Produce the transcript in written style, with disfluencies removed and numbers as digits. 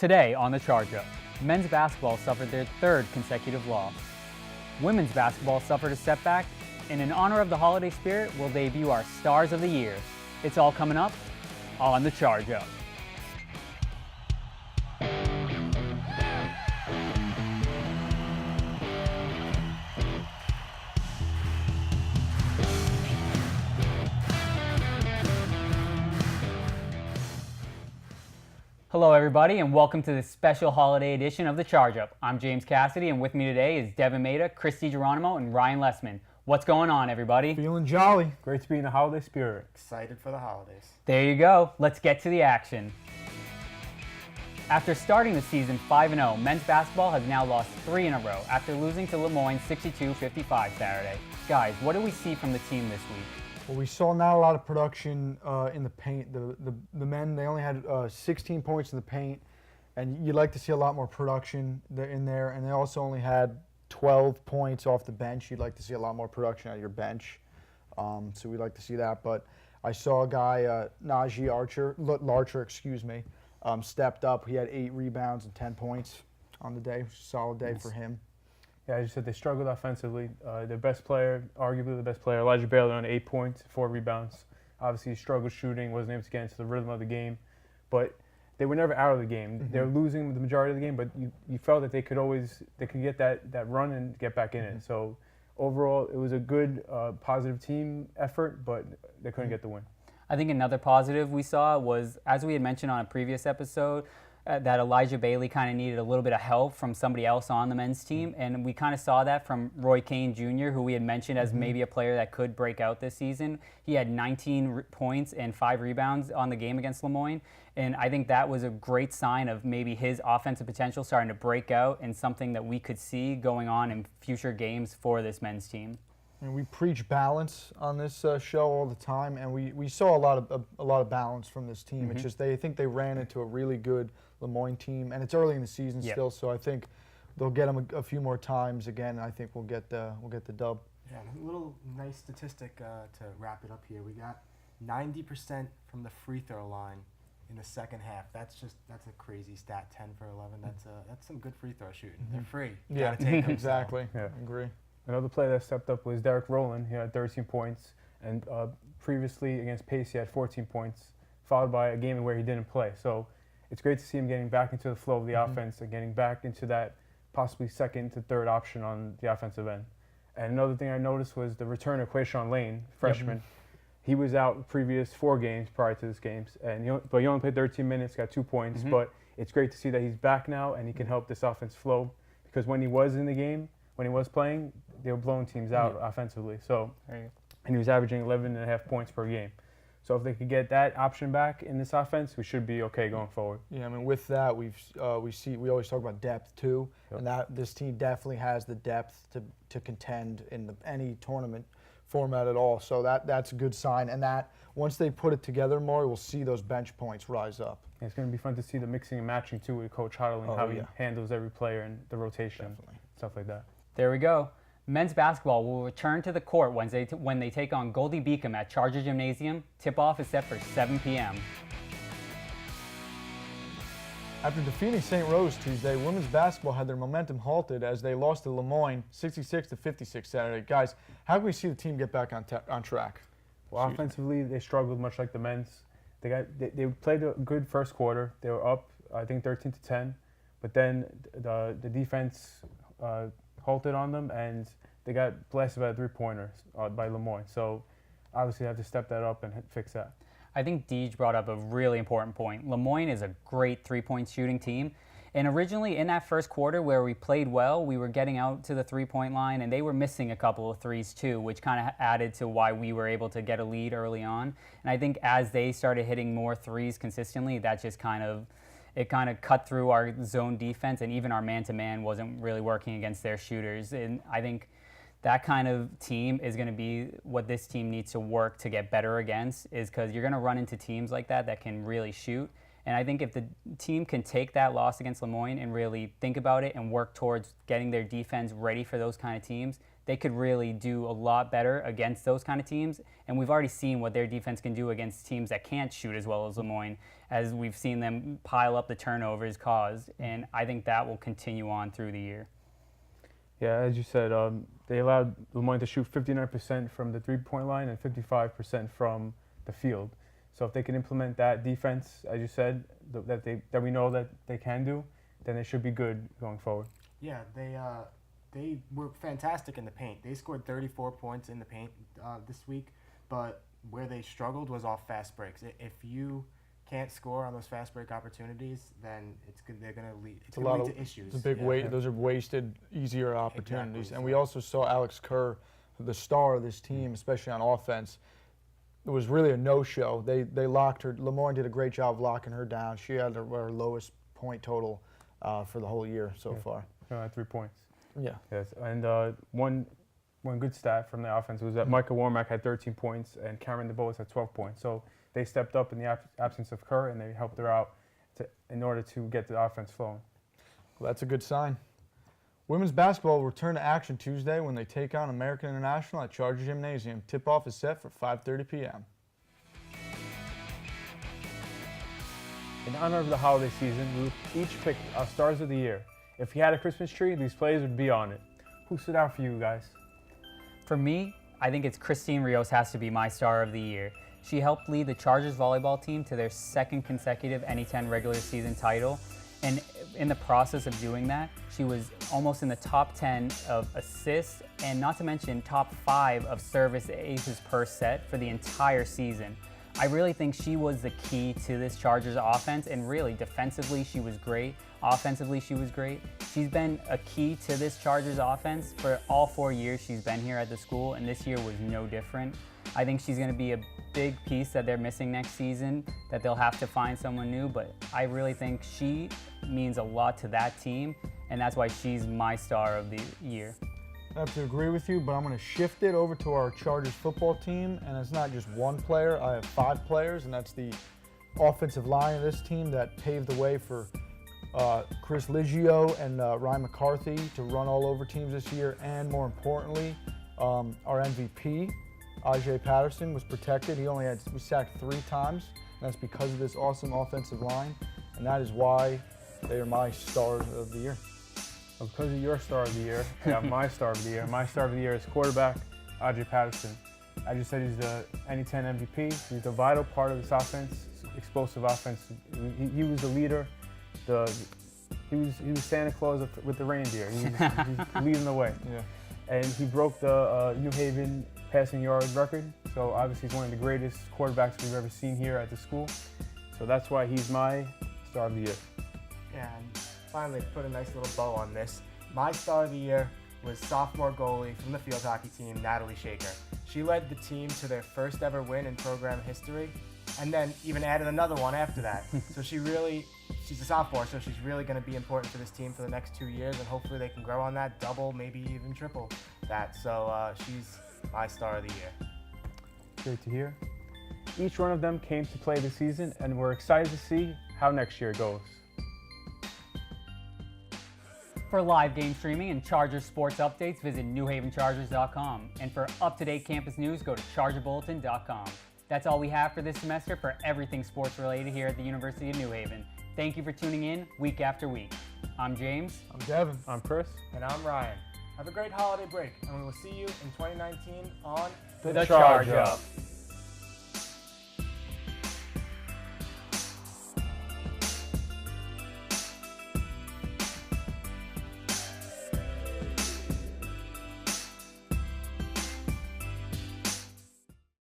Today on the Charge Up, men's basketball suffered their third consecutive loss. Women's basketball suffered a setback, and in honor of the holiday spirit, we'll debut our Stars of the Year. It's all coming up on the Charge Up. Hello everybody and welcome to this special holiday edition of the Charge Up. I'm James Cassidy and with me today is Devin Maida, Christy Geronimo, and Ryan Lessman. What's going on, everybody? Feeling jolly. Great to be in the holiday spirit. Excited for the holidays. There you go. Let's get to the action. After starting the season 5-0, men's basketball has now lost 3 in a row after losing to Le Moyne 62-55 Saturday. Guys, what do we see from the team this week? Well, we saw not a lot of production in the paint. The men, they only had 16 points in the paint, and you'd like to see a lot more production in there. And they also only had 12 points off the bench. You'd like to see a lot more production out of your bench. So we'd like to see that. But I saw a guy, Najee Larcher, stepped up. He had 8 rebounds and 10 points on the day. Solid day for him. Yeah, as you said, they struggled offensively. Their best player, arguably the best player, Elijah Bailey, on 8 points, 4 rebounds. Obviously, he struggled shooting, wasn't able to get into the rhythm of the game. But they were never out of the game. Mm-hmm. They were losing the majority of the game, but you felt that they could get that run and get back in it. So overall, it was a good, positive team effort, but they couldn't get the win. I think another positive we saw was, as we had mentioned on a previous episode, that Elijah Bailey kind of needed a little bit of help from somebody else on the men's team. And we kind of saw that from Roy Kane Jr., who we had mentioned as maybe a player that could break out this season. He had 19 points and 5 rebounds on the game against Le Moyne. And I think that was a great sign of maybe his offensive potential starting to break out and something that we could see going on in future games for this men's team. And we preach balance on this show all the time, and we saw a lot of balance from this team. It's just I think they ran into a really good Le Moyne team, and it's early in the season still, so I think they'll get them a few more times again. I think we'll get the dub. Yeah, and a little nice statistic to wrap it up here. We got 90% from the free throw line in the second half. That's a crazy stat. 10 for 11. That's some good free throw shooting. They're free. You Yeah, gotta take them, exactly. So. Yeah, I agree. Another player that stepped up was Derek Rowland. He had 13 points, and previously against Pace, he had 14 points, followed by a game where he didn't play. So it's great to see him getting back into the flow of the offense and getting back into that possibly second to third option on the offensive end. And another thing I noticed was the return of Quayshawn Lane, freshman. He was out the previous 4 games prior to this games, but he only played 13 minutes, got 2 points. But it's great to see that he's back now and he can help this offense flow, because when he was in the game, when he was playing, they were blowing teams out offensively. So, and he was averaging 11.5 points per game. So if they could get that option back in this offense, we should be okay going forward. Yeah, I mean, with that, we always talk about depth too, and that this team definitely has the depth to contend in any tournament format at all. So that's a good sign, and that once they put it together more, we'll see those bench points rise up. Yeah, it's going to be fun to see the mixing and matching too with Coach Huddle and how he handles every player and the rotation, stuff like that. There we go. Men's basketball will return to the court Wednesday when they take on Goldie Beacom at Charger Gymnasium. Tip-off is set for 7 p.m. After defeating St. Rose Tuesday, women's basketball had their momentum halted as they lost to Le Moyne 66-56 Saturday. Guys, how can we see the team get back on track? Well, offensively, they struggled much like the men's. They played a good first quarter. They were up, I think, 13-10, but then the defense halted on them, and they got blasted by a 3-pointer by Le Moyne. So obviously they have to step that up and fix that. I think Deej brought up a really important point. Le Moyne is a great 3-point shooting team. And originally in that first quarter where we played well, we were getting out to the 3-point line, and they were missing a couple of threes too, which kind of added to why we were able to get a lead early on. And I think as they started hitting more threes consistently, that just kind of cut through our zone defense, and even our man-to-man wasn't really working against their shooters. And I think that kind of team is going to be what this team needs to work to get better against, is because you're going to run into teams like that can really shoot. And I think if the team can take that loss against Le Moyne and really think about it and work towards getting their defense ready for those kind of teams, they could really do a lot better against those kind of teams. And we've already seen what their defense can do against teams that can't shoot as well as Lemoyne, as we've seen them pile up the turnovers caused. And I think that will continue on through the year. Yeah, as you said, they allowed Lemoyne to shoot 59% from the three-point line and 55% from the field. So if they can implement that defense, as you said, that we know that they can do, then they should be good going forward. Yeah, they were fantastic in the paint. They scored 34 points in the paint this week, but where they struggled was off fast breaks. If you can't score on those fast break opportunities, then they're going to lead. It's going to lead to issues. It's a big weight. Those are wasted, easier opportunities. Exactly. And we also saw Alex Kerr, the star of this team, especially on offense. It was really a no-show. They locked her. Lemoyne did a great job of locking her down. She had her lowest point total for the whole year so far. 3 points. Yeah. Yes, and one good stat from the offense was that Micah Warmack had 13 points and Cameron DeBose had 12 points. So they stepped up in the absence of Kerr, and they helped her out in order to get the offense flowing. Well, that's a good sign. Women's basketball will return to action Tuesday when they take on American International at Charger Gymnasium. Tip-off is set for 5:30 p.m. In honor of the holiday season, we each picked our stars of the year. If you had a Christmas tree, these players would be on it. Who stood out for you guys? For me, I think it's Christine Rios has to be my star of the year. She helped lead the Chargers volleyball team to their second consecutive NE10 regular season title. And in the process of doing that, she was almost in the top 10 of assists and not to mention top 5 of service aces per set for the entire season. I really think she was the key to this Chargers offense, and really defensively she was great, offensively she was great. She's been a key to this Chargers offense for all 4 years she's been here at the school, and this year was no different. I think she's going to be a big piece that they're missing next season, that they'll have to find someone new, but I really think she means a lot to that team, and that's why she's my star of the year. I have to agree with you, but I'm going to shift it over to our Chargers football team, and it's not just one player. I have 5 players, and that's the offensive line of this team that paved the way for Chris Liggio and Ryan McCarthy to run all over teams this year, and more importantly, our MVP, Ajay Patterson, was protected. He only was sacked 3 times, and that's because of this awesome offensive line, and that is why they are my stars of the year. Well, because of your star of the year, I have my star of the year. My star of the year is quarterback Ajay Patterson. I just said he's the NE10 MVP. He's a vital part of this offense, explosive offense. He was the leader. He was Santa Claus with the reindeer. He's leading the way. Yeah. And he broke the New Haven passing yard record. So obviously he's one of the greatest quarterbacks we've ever seen here at the school. So that's why he's my star of the year. Yeah, and finally, to put a nice little bow on this, my star of the year was sophomore goalie from the field hockey team, Natalie Shaker. She led the team to their first ever win in program history, and then even added another one after that. So she's a sophomore, so she's really going to be important for this team for the next 2 years, and hopefully they can grow on that, double, maybe even triple that. So she's my star of the year. Great to hear. Each one of them came to play this season, and we're excited to see how next year goes. For live game streaming and Chargers sports updates, visit newhavenchargers.com. And for up-to-date campus news, go to chargerbulletin.com. That's all we have for this semester for everything sports related here at the University of New Haven. Thank you for tuning in week after week. I'm James. I'm Devin. I'm Chris. And I'm Ryan. Have a great holiday break, and we will see you in 2019 on The Charge Up.